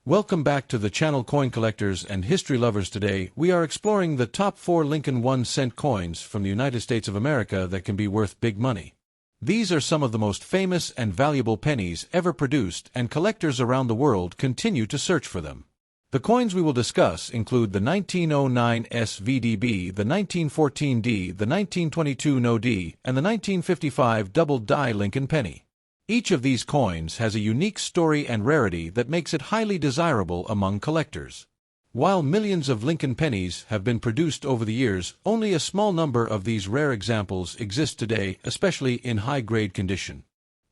Welcome back to the channel, coin collectors and history lovers. Today, we are exploring the top 4 Lincoln 1-cent coins from the United States of America that can be worth big money. These are some of the most famous and valuable pennies ever produced, and collectors around the world continue to search for them. The coins we will discuss include the 1909 VDB, the 1914 D, the 1922 No D, and the 1955 double die Lincoln penny. Each of these coins has a unique story and rarity that makes it highly desirable among collectors. While millions of Lincoln pennies have been produced over the years, only a small number of these rare examples exist today, especially in high-grade condition.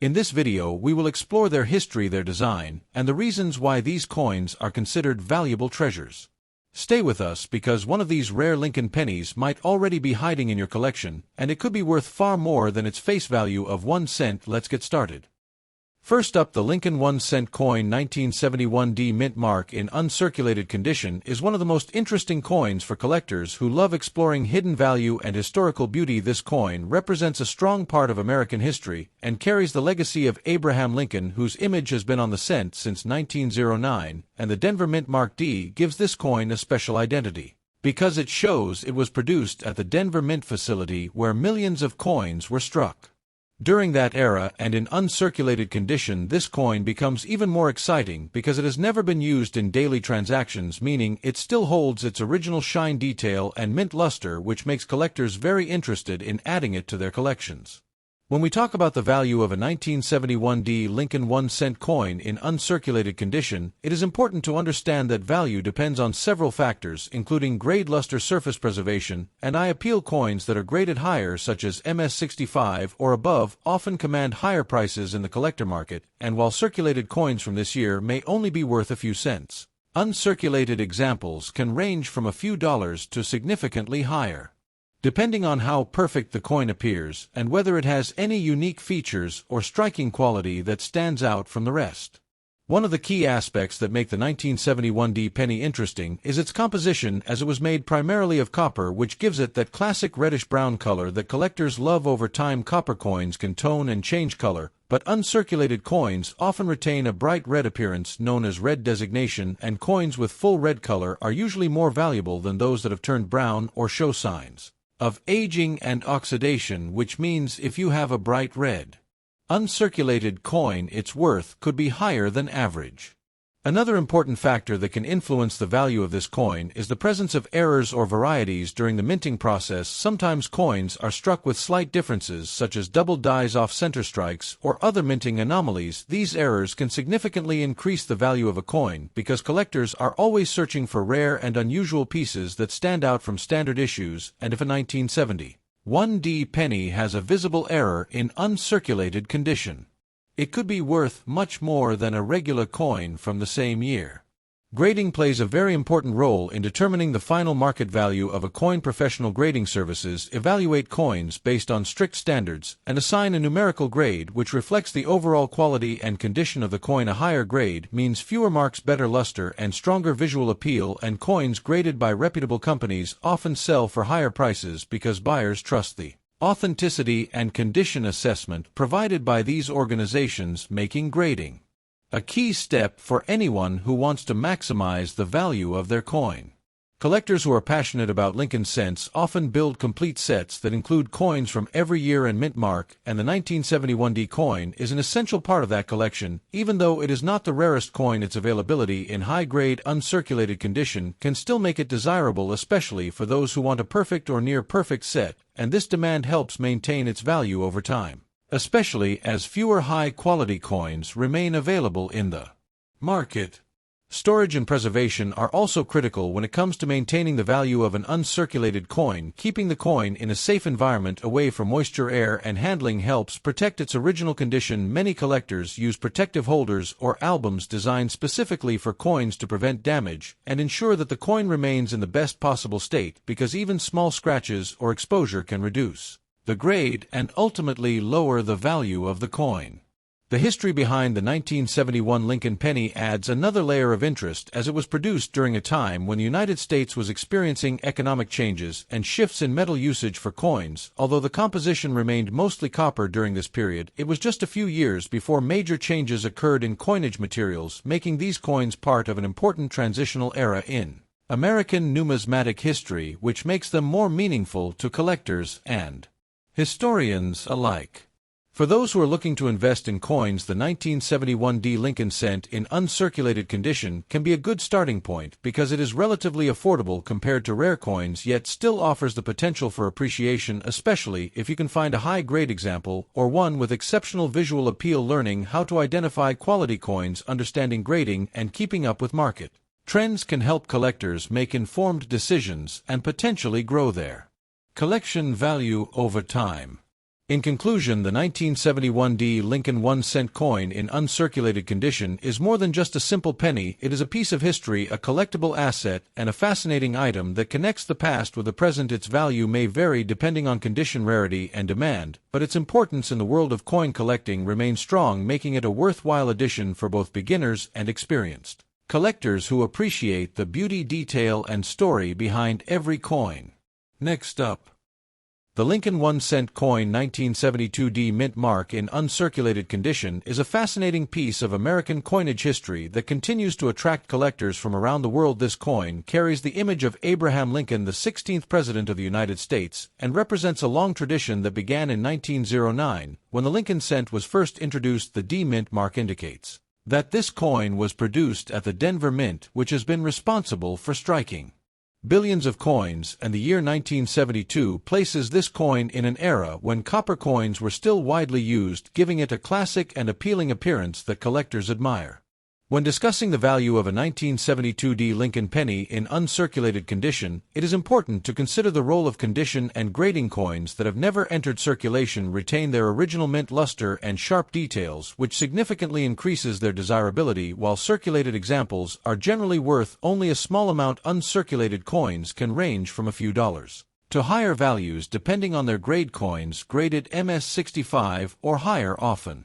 In this video, we will explore their history, their design, and the reasons why these coins are considered valuable treasures. Stay with us because one of these rare Lincoln pennies might already be hiding in your collection, and it could be worth far more than its face value of 1 cent. Let's get started. First up, the Lincoln 1-cent coin 1971 D mint mark in uncirculated condition is one of the most interesting coins for collectors who love exploring hidden value and historical beauty. This coin represents a strong part of American history and carries the legacy of Abraham Lincoln, whose image has been on the cent since 1909, and the Denver mint mark D gives this coin a special identity because it shows it was produced at the Denver Mint facility where millions of coins were struck. During that era and in uncirculated condition, this coin becomes even more exciting because it has never been used in daily transactions, meaning it still holds its original shine, detail, and mint luster, which makes collectors very interested in adding it to their collections. When we talk about the value of a 1971 D Lincoln 1-cent coin in uncirculated condition, it is important to understand that value depends on several factors, including grade, luster, surface preservation, and eye appeal. Coins that are graded higher, such as MS65 or above, often command higher prices in the collector market, and while circulated coins from this year may only be worth a few cents, uncirculated examples can range from a few dollars to significantly higher, depending on how perfect the coin appears and whether it has any unique features or striking quality that stands out from the rest. One of the key aspects that make the 1971 D penny interesting is its composition, as it was made primarily of copper, which gives it that classic reddish-brown color that collectors love. Over time, copper coins can tone and change color, but uncirculated coins often retain a bright red appearance known as red designation, and coins with full red color are usually more valuable than those that have turned brown or show signs of aging and oxidation, which means if you have a bright red, uncirculated coin, its worth could be higher than average. Another important factor that can influence the value of this coin is the presence of errors or varieties during the minting process. Sometimes coins are struck with slight differences, such as double dies, off-center strikes, or other minting anomalies. These errors can significantly increase the value of a coin because collectors are always searching for rare and unusual pieces that stand out from standard issues, and if a 1971 D penny has a visible error in uncirculated condition, it could be worth much more than a regular coin from the same year. Grading plays a very important role in determining the final market value of a coin. Professional grading services evaluate coins based on strict standards and assign a numerical grade which reflects the overall quality and condition of the coin. A higher grade means fewer marks, better luster, and stronger visual appeal, and coins graded by reputable companies often sell for higher prices because buyers trust the authenticity and condition assessment provided by these organizations, making grading a key step for anyone who wants to maximize the value of their coin. Collectors who are passionate about Lincoln cents often build complete sets that include coins from every year and mint mark, and the 1971 D coin is an essential part of that collection. Even though it is not the rarest coin, its availability in high-grade uncirculated condition can still make it desirable, especially for those who want a perfect or near-perfect set, and this demand helps maintain its value over time, especially as fewer high-quality coins remain available in the market. Storage and preservation are also critical when it comes to maintaining the value of an uncirculated coin. Keeping the coin in a safe environment away from moisture, air, and handling helps protect its original condition. Many collectors use protective holders or albums designed specifically for coins to prevent damage and ensure that the coin remains in the best possible state, because even small scratches or exposure can reduce the grade and ultimately lower the value of the coin. The history behind the 1971 Lincoln penny adds another layer of interest as it was produced during a time when the United States was experiencing economic changes and shifts in metal usage for coins. Although the composition remained mostly copper during this period, it was just a few years before major changes occurred in coinage materials, making these coins part of an important transitional era in American numismatic history, which makes them more meaningful to collectors and historians alike. For those who are looking to invest in coins, the 1971 VDB Lincoln Cent in uncirculated condition can be a good starting point because it is relatively affordable compared to rare coins, yet still offers the potential for appreciation, especially if you can find a high-grade example or one with exceptional visual appeal. Learning how to identify quality coins, understanding grading, and keeping up with market trends can help collectors make informed decisions and potentially grow their collection value over time. In conclusion, the 1971 VDB Lincoln 1-cent coin in uncirculated condition is more than just a simple penny. It is a piece of history, a collectible asset, and a fascinating item that connects the past with the present. Its value may vary depending on condition, rarity, and demand, but its importance in the world of coin collecting remains strong, making it a worthwhile addition for both beginners and experienced collectors who appreciate the beauty, detail, and story behind every coin. Next up, the Lincoln 1-cent coin 1972 VDB mint mark in uncirculated condition is a fascinating piece of American coinage history that continues to attract collectors from around the world. This coin carries the image of Abraham Lincoln, the 16th President of the United States, and represents a long tradition that began in 1909, when the Lincoln cent was first introduced. The VDB mint mark indicates that this coin was produced at the Denver Mint, which has been responsible for striking billions of coins, and the year 1972 places this coin in an era when copper coins were still widely used, giving it a classic and appealing appearance that collectors admire. When discussing the value of a 1972 VDB Lincoln penny in uncirculated condition, it is important to consider the role of condition and grading. Coins that have never entered circulation retain their original mint luster and sharp details, which significantly increases their desirability, while circulated examples are generally worth only a small amount. Uncirculated coins can range from a few dollars to higher values depending on their grade. Coins graded MS-65 or higher often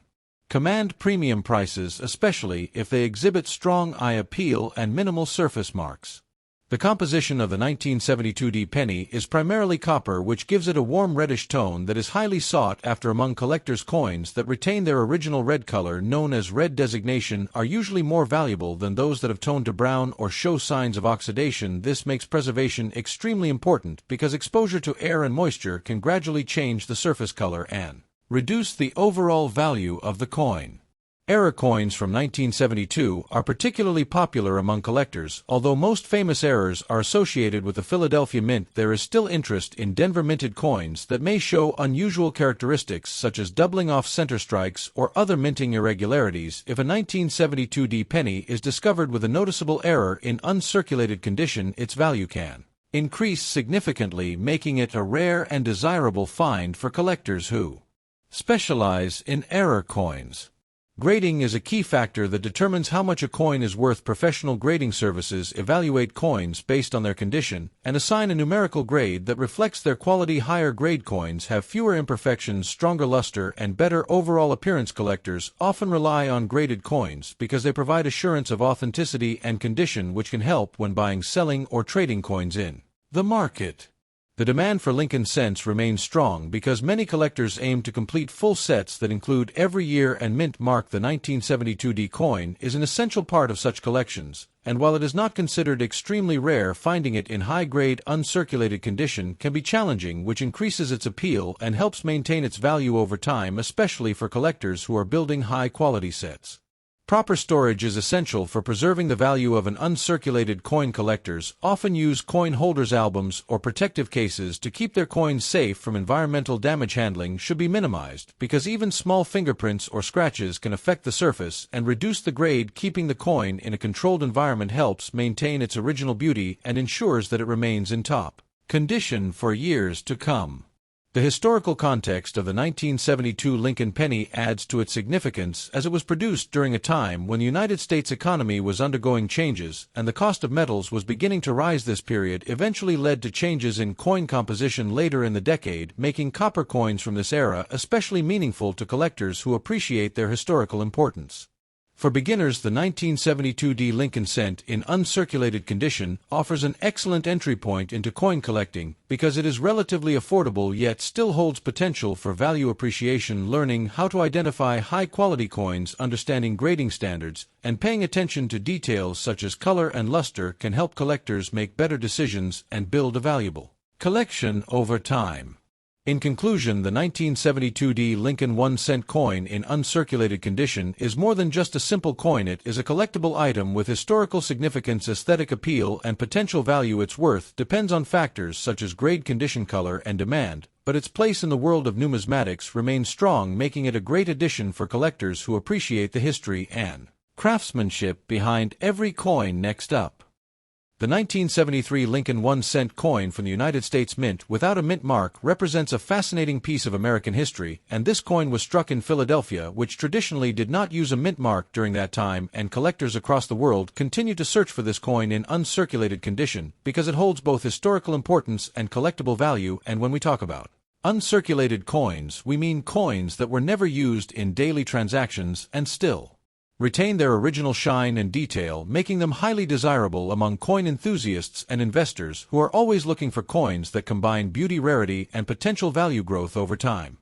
command premium prices, especially if they exhibit strong eye appeal and minimal surface marks. The composition of the 1972 VDB penny is primarily copper, which gives it a warm reddish tone that is highly sought after among collectors. Coins that retain their original red color, known as red designation, are usually more valuable than those that have toned to brown or show signs of oxidation. This makes preservation extremely important because exposure to air and moisture can gradually change the surface color and reduce the overall value of the coin. Error coins from 1972 are particularly popular among collectors. Although most famous errors are associated with the Philadelphia Mint, there is still interest in Denver minted coins that may show unusual characteristics such as doubling off center strikes or other minting irregularities. If a 1972 VDB penny is discovered with a noticeable error in uncirculated condition, its value can increase significantly, making it a rare and desirable find for collectors who specialize in error coins. Grading is a key factor that determines how much a coin is worth. Professional grading services evaluate coins based on their condition and assign a numerical grade that reflects their quality. Higher grade coins have fewer imperfections, stronger luster, and better overall appearance. Collectors often rely on graded coins because they provide assurance of authenticity and condition, which can help when buying, selling, or trading coins in the market. The demand for Lincoln cents remains strong because many collectors aim to complete full sets that include every year and mint mark. The 1972 VDB coin is an essential part of such collections, and while it is not considered extremely rare, finding it in high-grade uncirculated condition can be challenging, which increases its appeal and helps maintain its value over time, especially for collectors who are building high-quality sets. Proper storage is essential for preserving the value of an uncirculated coin. Collectors often use coin holders, albums, or protective cases to keep their coins safe from environmental damage. Handling should be minimized because even small fingerprints or scratches can affect the surface and reduce the grade. Keeping the coin in a controlled environment helps maintain its original beauty and ensures that it remains in top condition for years to come. The historical context of the 1972 Lincoln penny adds to its significance as it was produced during a time when the United States economy was undergoing changes and the cost of metals was beginning to rise. This period eventually led to changes in coin composition later in the decade, making copper coins from this era especially meaningful to collectors who appreciate their historical importance. For beginners, the 1972 VDB Lincoln Cent in uncirculated condition offers an excellent entry point into coin collecting because it is relatively affordable yet still holds potential for value appreciation. Learning how to identify high-quality coins, understanding grading standards, and paying attention to details such as color and luster can help collectors make better decisions and build a valuable collection over time. In conclusion, the 1972 VDB Lincoln 1-cent coin in uncirculated condition is more than just a simple coin. It is a collectible item with historical significance, aesthetic appeal, and potential value. Its worth depends on factors such as grade, condition, color, and demand, but its place in the world of numismatics remains strong, making it a great addition for collectors who appreciate the history and craftsmanship behind every coin. Next up, the 1973 Lincoln 1-cent coin from the United States Mint without a mint mark represents a fascinating piece of American history, and this coin was struck in Philadelphia, which traditionally did not use a mint mark during that time, and collectors across the world continue to search for this coin in uncirculated condition because it holds both historical importance and collectible value. And when we talk about uncirculated coins, we mean coins that were never used in daily transactions and still retain their original shine and detail, making them highly desirable among coin enthusiasts and investors who are always looking for coins that combine beauty, rarity, and potential value growth over time.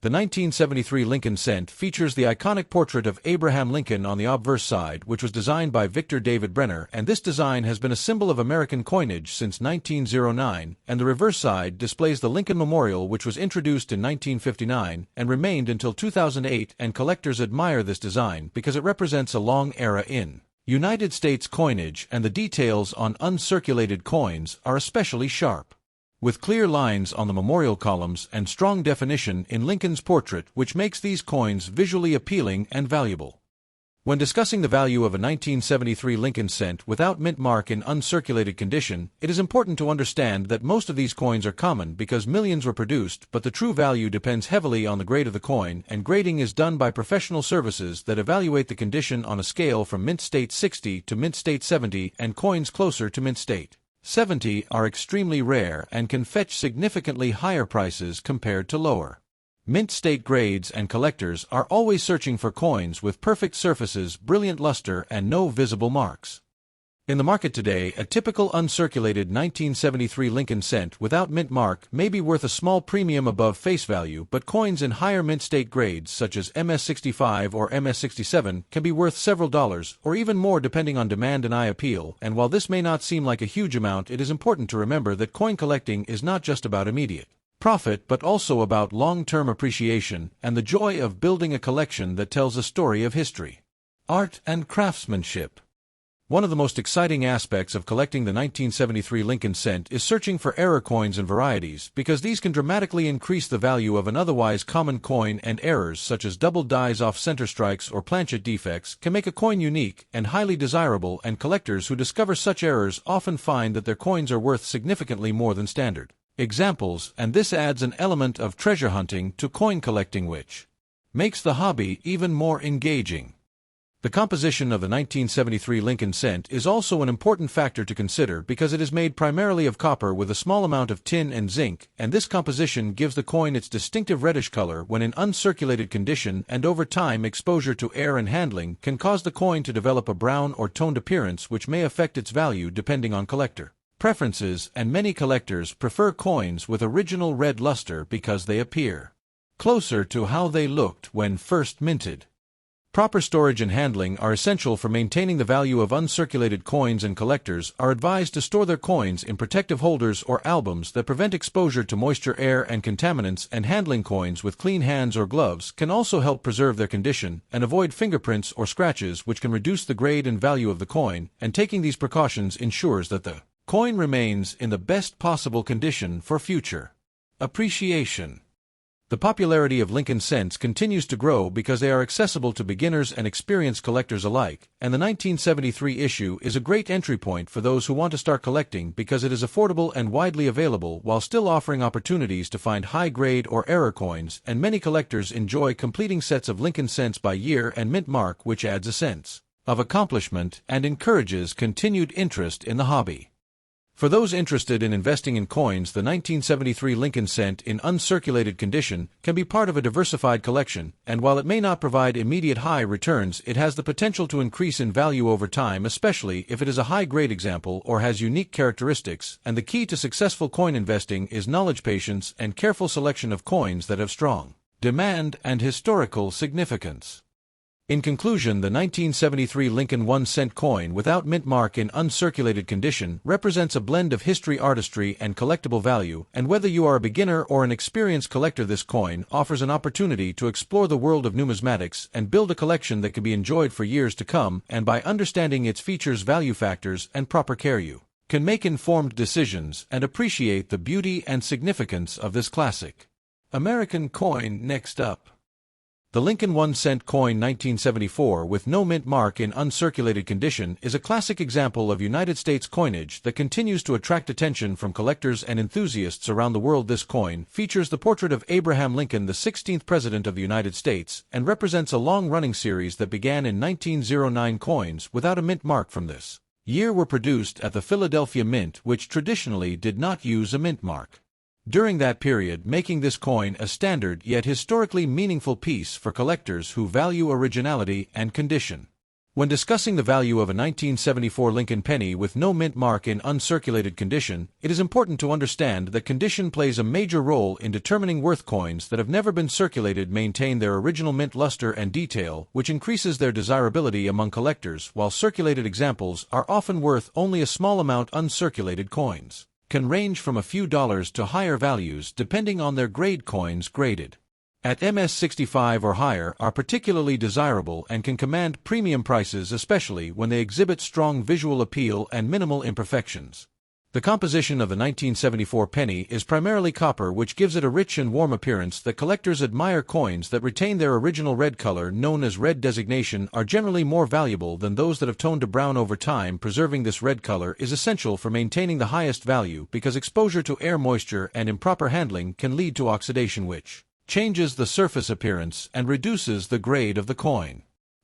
The 1973 Lincoln Cent features the iconic portrait of Abraham Lincoln on the obverse side, which was designed by Victor David Brenner, and this design has been a symbol of American coinage since 1909, and the reverse side displays the Lincoln Memorial, which was introduced in 1959 and remained until 2008, and collectors admire this design because it represents a long era in United States coinage, and the details on uncirculated coins are especially sharp, with clear lines on the memorial columns and strong definition in Lincoln's portrait, which makes these coins visually appealing and valuable. When discussing the value of a 1973 Lincoln Cent without mint mark in uncirculated condition, it is important to understand that most of these coins are common because millions were produced, but the true value depends heavily on the grade of the coin, and grading is done by professional services that evaluate the condition on a scale from mint state 60 to mint state 70, and coins closer to mint state 70 are extremely rare and can fetch significantly higher prices compared to lower mint state grades, and collectors are always searching for coins with perfect surfaces, brilliant luster, and no visible marks. In the market today, a typical uncirculated 1973 Lincoln Cent without mint mark may be worth a small premium above face value, but coins in higher mint state grades such as MS-65 or MS-67 can be worth several dollars or even more depending on demand and eye appeal. And while this may not seem like a huge amount, it is important to remember that coin collecting is not just about immediate profit but also about long-term appreciation and the joy of building a collection that tells a story of history, art, and craftsmanship. One of the most exciting aspects of collecting the 1973 Lincoln Cent is searching for error coins and varieties, because these can dramatically increase the value of an otherwise common coin, and errors such as double dies off center strikes or planchet defects can make a coin unique and highly desirable, and collectors who discover such errors often find that their coins are worth significantly more than standard examples, and this adds an element of treasure hunting to coin collecting, which makes the hobby even more engaging. The composition of the 1973 Lincoln Cent is also an important factor to consider because it is made primarily of copper with a small amount of tin and zinc, and this composition gives the coin its distinctive reddish color when in uncirculated condition, and over time exposure to air and handling can cause the coin to develop a brown or toned appearance, which may affect its value depending on collector preferences, and many collectors prefer coins with original red luster because they appear closer to how they looked when first minted. Proper storage and handling are essential for maintaining the value of uncirculated coins, and collectors are advised to store their coins in protective holders or albums that prevent exposure to moisture, air, and contaminants, and handling coins with clean hands or gloves can also help preserve their condition and avoid fingerprints or scratches, which can reduce the grade and value of the coin, and taking these precautions ensures that the coin remains in the best possible condition for future appreciation. The popularity of Lincoln Cents continues to grow because they are accessible to beginners and experienced collectors alike, and the 1973 issue is a great entry point for those who want to start collecting because it is affordable and widely available while still offering opportunities to find high-grade or error coins, and many collectors enjoy completing sets of Lincoln Cents by year and mint mark, which adds a sense of accomplishment and encourages continued interest in the hobby. For those interested in investing in coins, the 1973 Lincoln Cent in uncirculated condition can be part of a diversified collection, and while it may not provide immediate high returns, it has the potential to increase in value over time, especially if it is a high-grade example or has unique characteristics, and the key to successful coin investing is knowledge, patience, and careful selection of coins that have strong demand and historical significance. In conclusion, the 1973 Lincoln 1-cent coin without mint mark in uncirculated condition represents a blend of history, artistry, and collectible value, and whether you are a beginner or an experienced collector, this coin offers an opportunity to explore the world of numismatics and build a collection that can be enjoyed for years to come, and by understanding its features, value factors, and proper care, you can make informed decisions and appreciate the beauty and significance of this classic American coin. Next up, the Lincoln 1-cent coin 1974 with no mint mark in uncirculated condition is a classic example of United States coinage that continues to attract attention from collectors and enthusiasts around the world. This coin features the portrait of Abraham Lincoln, the 16th President of the United States, and represents a long-running series that began in 1909. Coins without a mint mark from this year were produced at the Philadelphia Mint, which traditionally did not use a mint mark during that period, making this coin a standard yet historically meaningful piece for collectors who value originality and condition. When discussing the value of a 1974 Lincoln penny with no mint mark in uncirculated condition, it is important to understand that condition plays a major role in determining worth. Coins that have never been circulated maintain their original mint luster and detail, which increases their desirability among collectors, while circulated examples are often worth only a small amount. Uncirculated coins can range from a few dollars to higher values depending on their grade. Coins graded at MS-65 or higher are particularly desirable and can command premium prices, especially when they exhibit strong visual appeal and minimal imperfections. The composition of the 1974 penny is primarily copper, which gives it a rich and warm appearance that collectors admire. Coins that retain their original red color, known as red designation, are generally more valuable than those that have toned to brown over time. Preserving this red color is essential for maintaining the highest value because exposure to air, moisture, and improper handling can lead to oxidation, which changes the surface appearance and reduces the grade of the coin.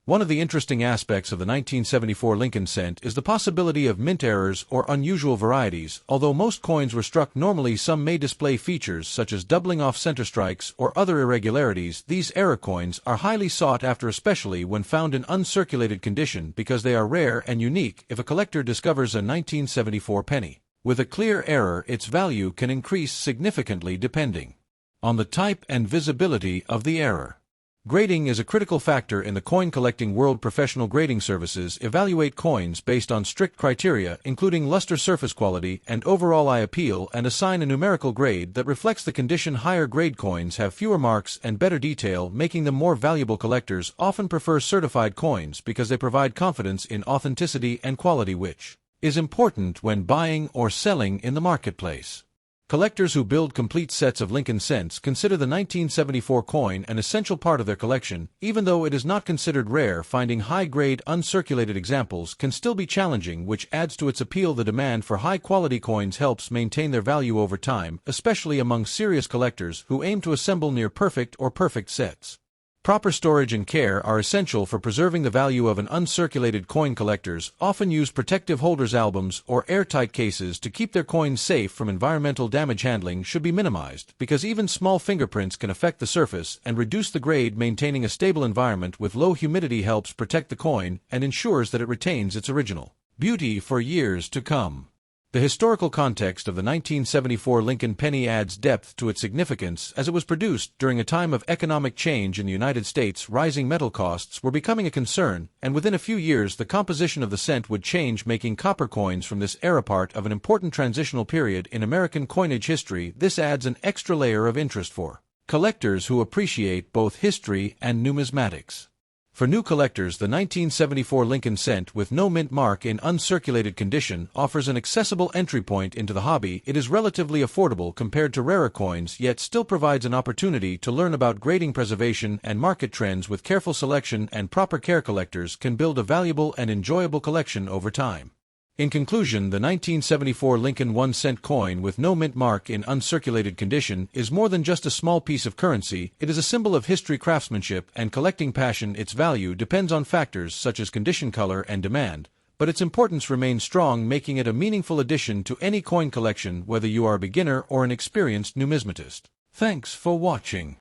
One of the interesting aspects of the 1974 Lincoln Cent is the possibility of mint errors or unusual varieties. Although most coins were struck normally, some may display features such as doubling off center strikes or other irregularities. These error coins are highly sought after, especially when found in uncirculated condition, because they are rare and unique. If a collector discovers a 1974 penny with a clear error, its value can increase significantly depending on the type and visibility of the error. Grading is a critical factor in the coin collecting world. Professional grading services evaluate coins based on strict criteria, including luster, surface quality, and overall eye appeal, and assign a numerical grade that reflects the condition. Higher grade coins have fewer marks and better detail, making them more valuable. Collectors often prefer certified coins because they provide confidence in authenticity and quality, which is important when buying or selling in the marketplace. Collectors who build complete sets of Lincoln Cents consider the 1974 coin an essential part of their collection. Even though it is not considered rare, finding high-grade uncirculated examples can still be challenging, which adds to its appeal. The demand for high-quality coins helps maintain their value over time, especially among serious collectors who aim to assemble near-perfect or perfect sets. Proper storage and care are essential for preserving the value of an uncirculated coin. Collectors often use protective holders, albums, or airtight cases to keep their coins safe from environmental damage. Handling should be minimized because even small fingerprints can affect the surface and reduce the grade. Maintaining a stable environment with low humidity helps protect the coin and ensures that it retains its original beauty for years to come. The historical context of the 1974 Lincoln penny adds depth to its significance, as it was produced during a time of economic change in the United States. Rising metal costs were becoming a concern, and within a few years the composition of the cent would change, making copper coins from this era part of an important transitional period in American coinage history. This adds an extra layer of interest for collectors who appreciate both history and numismatics. For new collectors, the 1974 Lincoln Cent with no mint mark in uncirculated condition offers an accessible entry point into the hobby. It is relatively affordable compared to rarer coins, yet still provides an opportunity to learn about grading preservation and market trends. With careful selection and proper care, collectors can build a valuable and enjoyable collection over time. In conclusion, the 1974 Lincoln 1-cent coin with no mint mark in uncirculated condition is more than just a small piece of currency. It is a symbol of history, craftsmanship, and collecting passion. Its value depends on factors such as condition, color, and demand, but its importance remains strong, making it a meaningful addition to any coin collection, whether you are a beginner or an experienced numismatist. Thanks for watching.